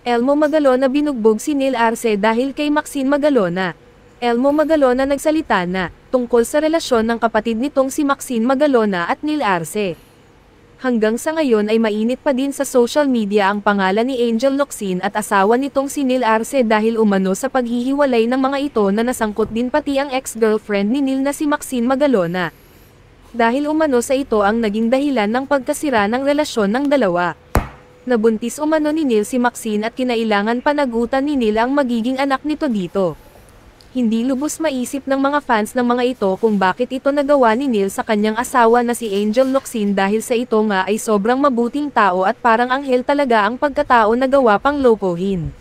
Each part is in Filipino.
Elmo Magalona binugbog si Neil Arce dahil kay Maxine Magalona. Elmo Magalona nagsalita na, tungkol sa relasyon ng kapatid nitong si Maxine Magalona at Neil Arce. Hanggang sa ngayon ay mainit pa din sa social media ang pangalan ni Angel Locsin at asawa nitong si Neil Arce dahil umano sa paghihiwalay ng mga ito na nasangkot din pati ang ex-girlfriend ni Neil na si Maxine Magalona. Dahil umano sa ito ang naging dahilan ng pagkasira ng relasyon ng dalawa. Nabuntis umano ni Neil si Maxine at kinailangan panagutan ni Neil ang magiging anak nito dito. Hindi lubos maisip ng mga fans ng mga ito kung bakit ito nagawa ni Neil sa kanyang asawa na si Angel Locsin dahil sa ito nga ay sobrang mabuting tao at parang anghel talaga ang pagkatao na gawa pang lokohin.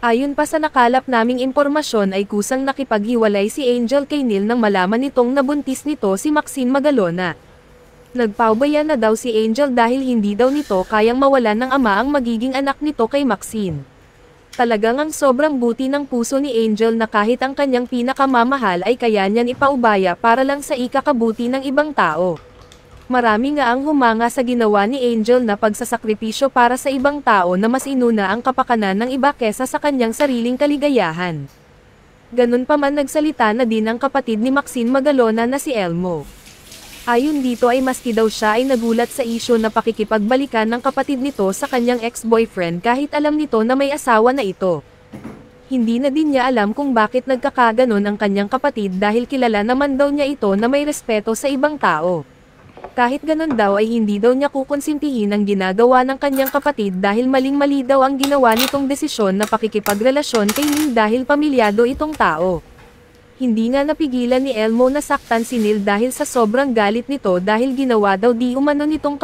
Ayon pa sa nakalap naming impormasyon ay kusang nakipaghiwalay si Angel kay Neil nang malaman nitong nabuntis nito si Maxine Magalona. Nagpaubaya na daw si Angel dahil hindi daw nito kayang mawalan ng ama ang magiging anak nito kay Maxine. Talagang ang sobrang buti ng puso ni Angel na kahit ang kanyang pinakamamahal ay kaya niyan ipaubaya para lang sa ikakabuti ng ibang tao. Marami nga ang humanga sa ginawa ni Angel na pagsasakripisyo para sa ibang tao na mas inuna ang kapakanan ng iba kesa sa kanyang sariling kaligayahan. Ganun pa man nagsalita na din ang kapatid ni Maxine Magalona na si Elmo. Ayon dito ay maski daw siya ay nagulat sa isyu na pakikipagbalikan ng kapatid nito sa kanyang ex-boyfriend kahit alam nito na may asawa na ito. Hindi na din niya alam kung bakit nagkakaganon ang kanyang kapatid dahil kilala naman daw niya ito na may respeto sa ibang tao. Kahit ganon daw ay hindi daw niya kukonsintihin ang ginagawa ng kanyang kapatid dahil maling-mali daw ang ginawa nitong desisyon na pakikipagrelasyon kay Neil dahil pamilyado itong tao. Hindi nga napigilan ni Elmo na saktan si Neil dahil sa sobrang galit nito dahil ginawa daw di umano nitong